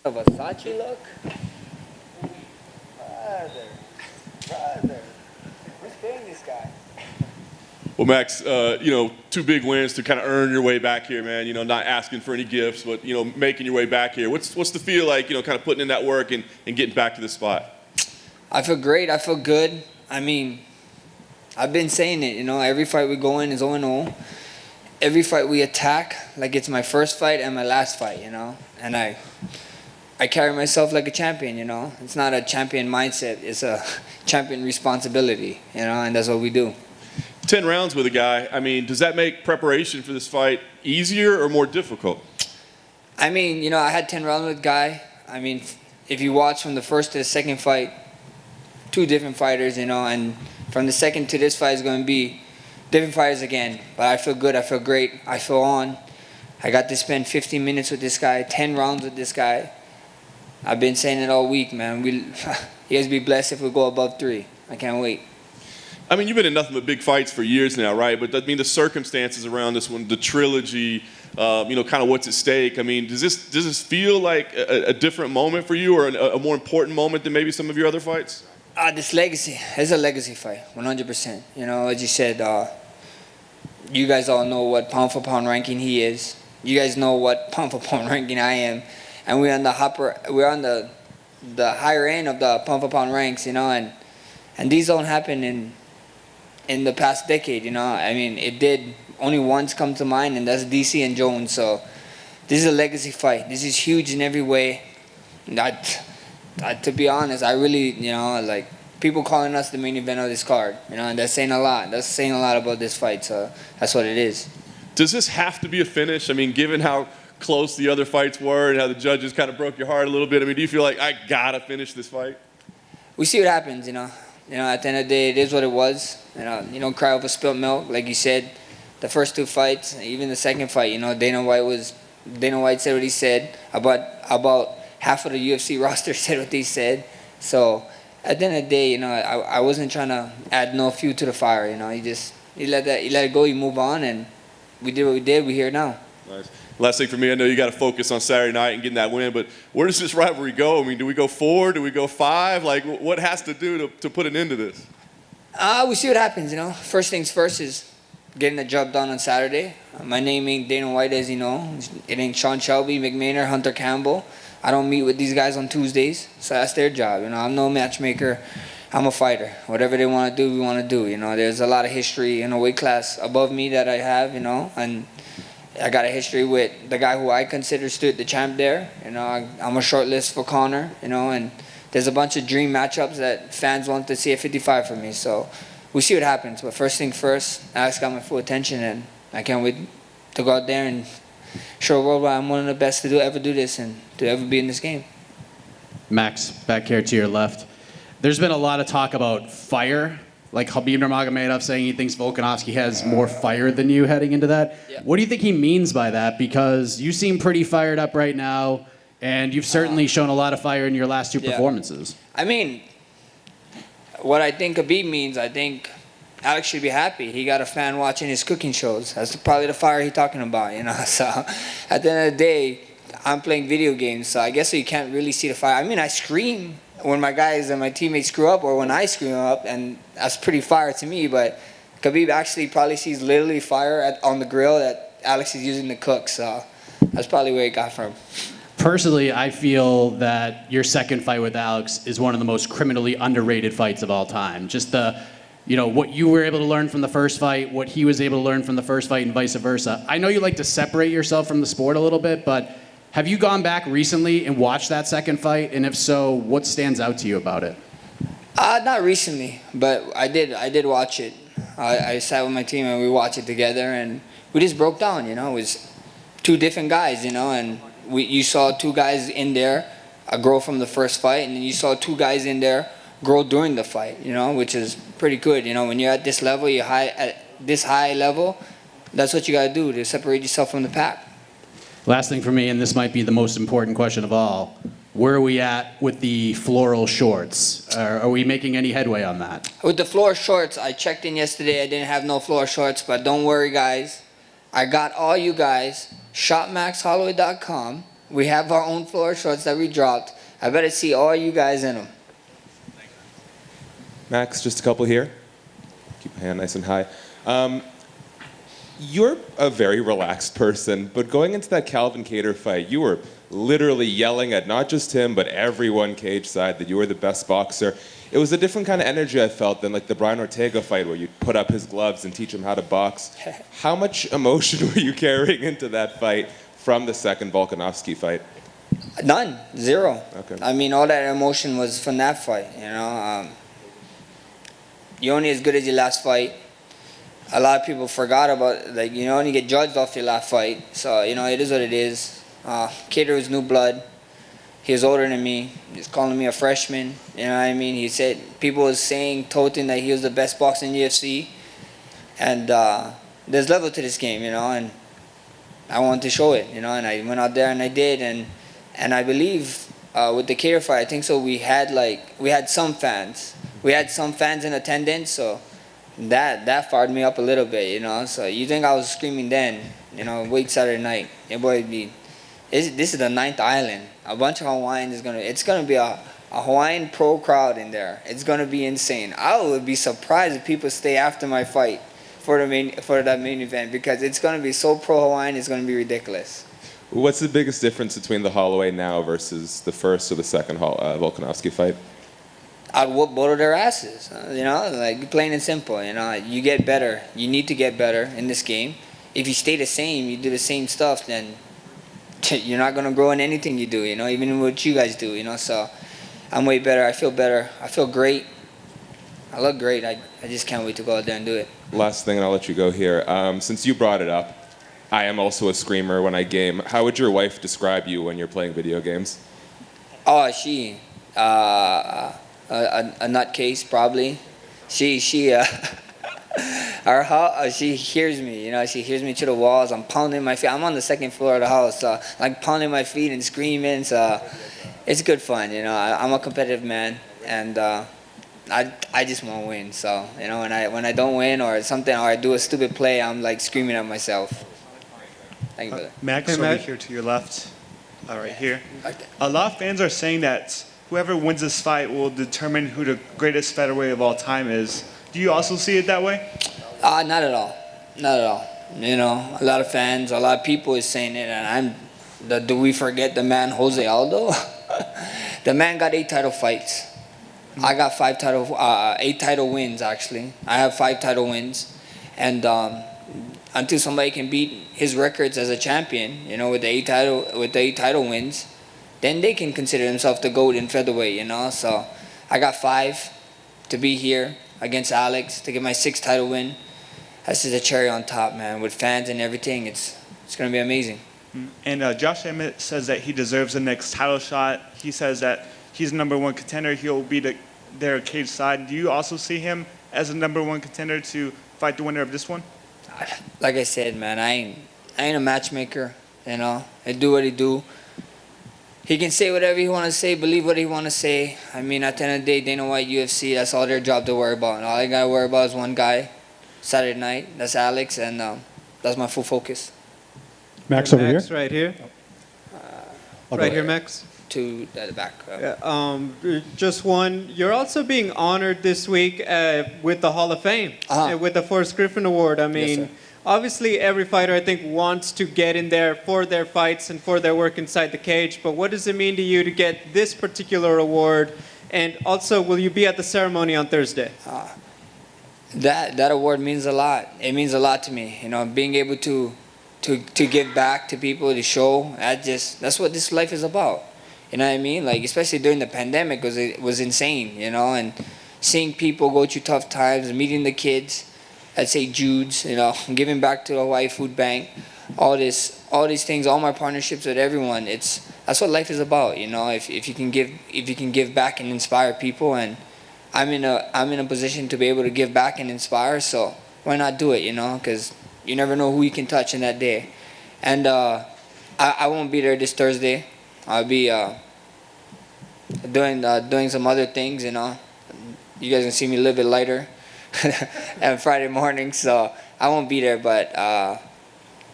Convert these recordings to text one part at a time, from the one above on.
A Versace look? Brother. Who's paying this guy? Well, Max, two big wins to kind of earn your way back here, man. Not asking for any gifts, but making your way back here. What's the feel like? Kind of putting in that work and getting back to this spot. I feel great. I feel good. I mean, I've been saying it. Every fight we go in is 0-0. Every fight we attack like it's my first fight and my last fight. And I carry myself like a champion. It's not a champion mindset. It's a champion responsibility. And that's what we do. 10 rounds with a guy. I mean, does that make preparation for this fight easier or more difficult? I mean, I had 10 rounds with a guy. I mean, if you watch from the first to the second fight, two different fighters, and from the second to this fight is going to be different fighters again. But I feel good. I feel great. I feel on. I got to spend 15 minutes with this guy, 10 rounds with this guy. I've been saying it all week, man. You guys be blessed if we go above 3. I can't wait. I mean, you've been in nothing but big fights for years now, right? But I mean, the circumstances around this one, the trilogy, kind of what's at stake. I mean, does this feel like a different moment for you, or a more important moment than maybe some of your other fights? This legacy is a legacy fight, 100%. As you said, you guys all know what pound for pound ranking he is. You guys know what pound for pound ranking I am, and we're on the higher end of the pound for pound ranks, and these don't happen in the past decade. I mean, it did only once come to mind, and that's DC and Jones. So this is a legacy fight. This is huge in every way. To be honest, I really, like people calling us the main event of this card, and that's saying a lot. That's saying a lot about this fight. So that's what it is. Does this have to be a finish? I mean, given how close the other fights were and how the judges kind of broke your heart a little bit, I mean, do you feel like I gotta finish this fight? We see what happens, at the end of the day, it is what it was. You don't cry over spilt milk, like you said. The first two fights, even the second fight, Dana White said what he said. About half of the UFC roster said what they said. So at the end of the day, I wasn't trying to add no fuel to the fire. You let it go, you move on, and we did what we did. We're here now. Nice. Last thing for me, I know you got to focus on Saturday night and getting that win, but where does this rivalry go? I mean, do we go 4? Do we go 5? Like, what has to do to put an end to this? We see what happens, First things first is getting the job done on Saturday. My name ain't Dana White, as you know. It ain't Sean Shelby, McMahon, Hunter Campbell. I don't meet with these guys on Tuesdays, so that's their job. I'm no matchmaker. I'm a fighter. Whatever they want to do, we want to do. There's a lot of history in a weight class above me that I have, and I got a history with the guy who I consider stood the champ there. I'm a short list for Conor, and there's a bunch of dream matchups that fans want to see at 55 for me. So we'll see what happens. But first thing first, Alex got my full attention, and I can't wait to go out there and show the world why I'm one of the best to ever do this and to ever be in this game. Max, back here to your left. There's been a lot of talk about fire, like Khabib Nurmagomedov saying he thinks Volkanovski has more fire than you heading into that. Yeah. What do you think he means by that? Because you seem pretty fired up right now, and you've certainly shown a lot of fire in your last two performances. I mean, what I think Khabib means, I think Alex should be happy. He got a fan watching his cooking shows. That's probably the fire he's talking about, So at the end of the day, I'm playing video games, so I guess you can't really see the fire. I mean, I scream when my guys and my teammates screw up, or when I screw up, and that's pretty fire to me. But Khabib actually probably sees literally fire on the grill that Alex is using to cook, so that's probably where it got from. Personally, I feel that your second fight with Alex is one of the most criminally underrated fights of all time. Just what you were able to learn from the first fight, what he was able to learn from the first fight, and vice versa. I know you like to separate yourself from the sport a little bit, but have you gone back recently and watched that second fight? And if so, what stands out to you about it? Not recently, but I did watch it. I sat with my team and we watched it together, and we just broke down. It was two different guys, and you saw two guys in there grow from the first fight, and then you saw two guys in there grow during the fight. Which is pretty good. When you're at this level, at this high level, that's what you got to do to separate yourself from the pack. Last thing for me, and this might be the most important question of all, where are we at with the floral shorts? Are we making any headway on that? With the floor shorts, I checked in yesterday. I didn't have no floor shorts, but don't worry, guys. I got all you guys. ShopMaxHolloway.com. We have our own floor shorts that we dropped. I better see all you guys in them. Max, just a couple here. Keep my hand nice and high. You're a very relaxed person, but going into that Calvin Kattar fight, you were literally yelling at not just him, but everyone cage side that you were the best boxer. It was a different kind of energy I felt than like the Brian Ortega fight where you put up his gloves and teach him how to box. How much emotion were you carrying into that fight from the second Volkanovski fight? None, zero. Okay. I mean, all that emotion was from that fight. You're only as good as your last fight. A lot of people forgot about, like, you only get judged off your last fight. So, it is what it is. Kattar was new blood. He was older than me. He's calling me a freshman. You know what I mean? He said, people was saying, toting that he was the best boxer in UFC. And there's level to this game, and I wanted to show it, and I went out there and I did. And I believe with the Kattar fight, I think so we had some fans. We had some fans in attendance, so that fired me up a little bit, So you think I was screaming then, wait Saturday night. It would be, this is the 9th island. A bunch of Hawaiians it's gonna be a Hawaiian pro crowd in there. It's gonna be insane. I would be surprised if people stay after my fight for that main event, because it's gonna be so pro Hawaiian. It's gonna be ridiculous. What's the biggest difference between the Holloway now versus the first or the second Volkanovski fight? I'd whoop both of their asses, like plain and simple. You get better. You need to get better in this game. If you stay the same, you do the same stuff, then you're not gonna grow in anything you do. Even in what you guys do. So I'm way better. I feel better. I feel great. I look great. I just can't wait to go out there and do it. Last thing, and I'll let you go here. Since you brought it up, I am also a screamer when I game. How would your wife describe you when you're playing video games? Oh, she. A nutcase, probably. She hears me. She hears me to the walls. I'm pounding my feet. I'm on the second floor of the house, so like pounding my feet and screaming. So it's good fun. I'm a competitive man, and I just want to win. So when I don't win or something, or I do a stupid play, I'm like screaming at myself. Thank you, brother. Max, over here to your left, right here. A lot of fans are saying that whoever wins this fight will determine who the greatest featherweight of all time is. Do you also see it that way? Not at all. Not at all. A lot of fans, a lot of people is saying it, and do we forget the man Jose Aldo? The man got 8 title fights. I got 8 title wins, actually. I have 5 title wins. And until somebody can beat his records as a champion, with the 8 title wins, then they can consider themselves the GOAT in featherweight, So I got 5 to be here against Alex to get my 6th title win. That's just a cherry on top, man. With fans and everything, it's going to be amazing. And Josh Emmett says that he deserves the next title shot. He says that he's the #1 contender. He'll be their cage side. Do you also see him as a #1 contender to fight the winner of this one? Like I said, man, I ain't a matchmaker. I do what he do. He can say whatever he want to say, believe what he want to say. I mean, at the end of the day, Dana White, UFC, that's all their job to worry about. And all I got to worry about is one guy, Saturday night. That's Alex, and that's my full focus. Max over here. Max right here. Right here, Max. To the back. Just one. You're also being honored this week with the Hall of Fame, with the Forrest Griffin Award. I mean, Yes, sir. obviously every fighter, I think, wants to get in there for their fights and for their work inside the cage. But what does it mean to you to get this particular award? And also, will you be at the ceremony on Thursday? That award means a lot. It means a lot to me. Being able to give back to people, to show. That's what this life is about. You know what I mean? Like, especially during the pandemic, it was insane, and seeing people go through tough times, meeting the kids at St. Jude's, giving back to the Hawaii Food Bank, all these things, all my partnerships with everyone. That's what life is about, If you can give back and inspire people, and I'm in a position to be able to give back and inspire, so why not do it, Because you never know who you can touch in that day. And I won't be there this Thursday. I'll be doing some other things, You guys can see me a little bit lighter on Friday morning, so I won't be there. But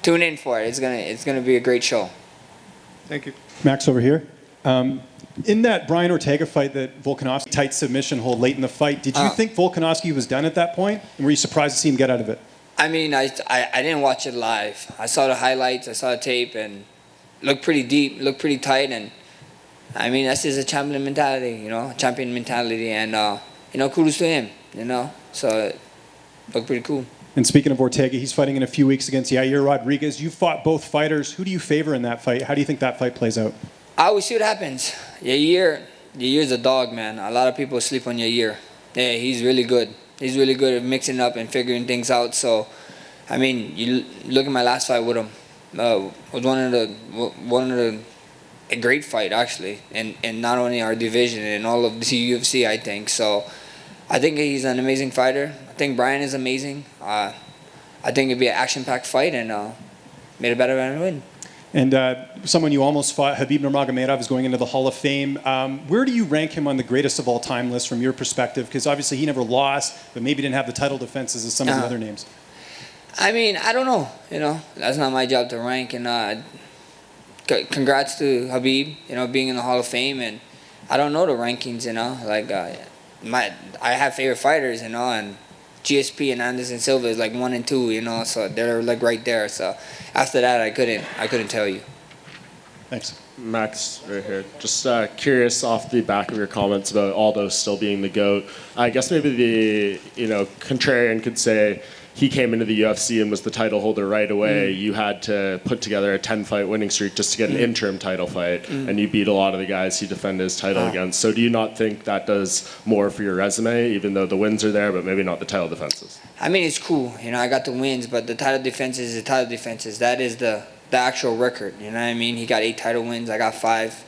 tune in for it. It's gonna be a great show. Thank you. Max over here. In that Brian Ortega fight, that Volkanovski tight submission hold late in the fight, did you think Volkanovski was done at that point? And were you surprised to see him get out of it? I mean, I didn't watch it live. I saw the highlights, I saw the tape, and looked pretty deep, looked pretty tight, and I mean, that's just a champion mentality, champion mentality, and kudos to him, so it looked pretty cool. And speaking of Ortega, he's fighting in a few weeks against Yair Rodriguez. You fought both fighters. Who do you favor in that fight? How do you think that fight plays out? I will see what happens. Yair's a dog, man. A lot of people sleep on Yair. Yeah, he's really good. He's really good at mixing up and figuring things out. So, I mean, you look at my last fight with him. Was one of the a great fight actually, and not only our division and all of the UFC, I think. So, I think he's an amazing fighter. I think Brian is amazing. I think it'd be an action-packed fight, and made a better man win. And someone you almost fought, Khabib Nurmagomedov, is going into the Hall of Fame. Where do you rank him on the greatest of all time list from your perspective? Because obviously he never lost, but maybe didn't have the title defenses as some of the other names. I mean, I don't know. That's not my job to rank. And congrats to Khabib, being in the Hall of Fame. And I don't know the rankings. Like I have favorite fighters, and GSP and Anderson Silva is like 1 and 2, so they're like right there. So after that, I couldn't tell you. Thanks. Max, right here. Just curious off the back of your comments about Aldo still being the GOAT. I guess maybe the contrarian could say he came into the UFC and was the title holder right away. You had to put together a 10-fight winning streak just to get an interim title fight, and you beat a lot of the guys he defended his title against. So do you not think that does more for your resume, even though the wins are there, but maybe not the title defenses? I mean, it's cool. I got the wins, but the title defenses is the title defenses. That is the actual record. You know what I mean? He got 8 title wins. I got 5.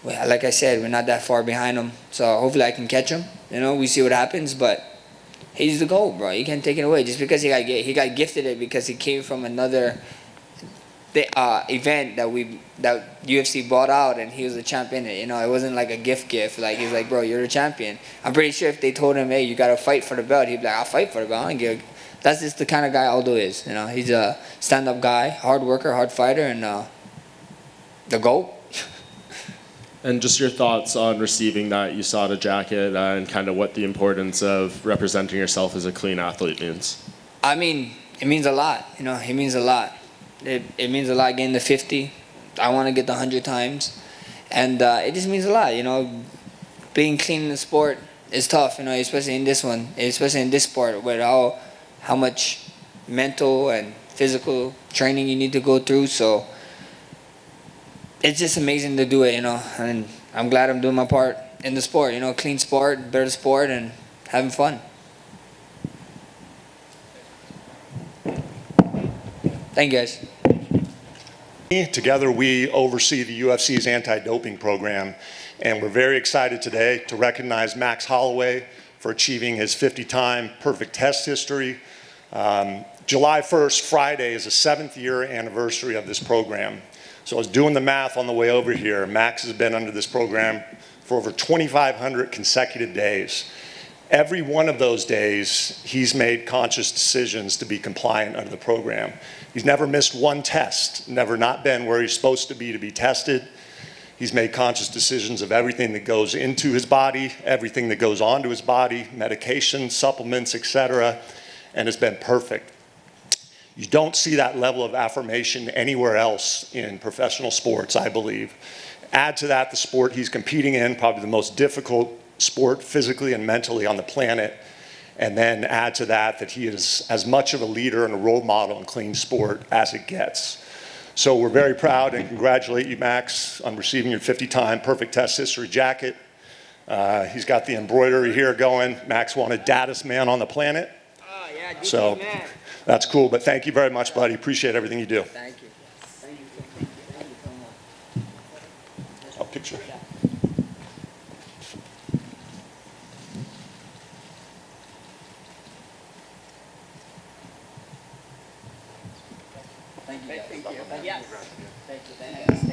Well, like I said, we're not that far behind him. So hopefully I can catch him. We see what happens, but he's the GOAT, bro. You can't take it away. Just because he got gifted it because he came from another event that UFC bought out, and he was the champion. It wasn't like a gift. Like, he's like, bro, you're the champion. I'm pretty sure if they told him, hey, you got to fight for the belt, he'd be like, I'll fight for the belt. I don't give a... That's just the kind of guy Aldo is. He's a stand-up guy, hard worker, hard fighter, and the GOAT. And just your thoughts on receiving that USADA jacket and kind of what the importance of representing yourself as a clean athlete means. I mean, it means a lot. It means a lot. It means a lot getting the 50. I want to get the 100 times. And it just means a lot, Being clean in the sport is tough, especially in this one, especially in this sport where how much mental and physical training you need to go through. So it's just amazing to do it, and I'm glad I'm doing my part in the sport, clean sport, better sport, and having fun. Thank you, guys. Together, we oversee the UFC's anti-doping program, and we're very excited today to recognize Max Holloway for achieving his 50-time perfect test history. July 1st, Friday, is the 7th year anniversary of this program. So I was doing the math on the way over here. Max has been under this program for over 2,500 consecutive days. Every one of those days, he's made conscious decisions to be compliant under the program. He's never missed one test, never not been where he's supposed to be tested. He's made conscious decisions of everything that goes into his body, everything that goes onto his body, medication, supplements, etc., and has been perfect. You don't see that level of affirmation anywhere else in professional sports, I believe. Add to that the sport he's competing in, probably the most difficult sport physically and mentally on the planet, and then add to that he is as much of a leader and a role model in clean sport as it gets. So we're very proud and congratulate you, Max, on receiving your 50-time perfect test history jacket. He's got the embroidery here going. Max wanted Daddest man on the planet. Oh, yeah, so man. That's cool, but thank you very much, buddy. Appreciate everything you do. Thank you. Thank you so much. I'll picture. Thank you. Yes. Thank you.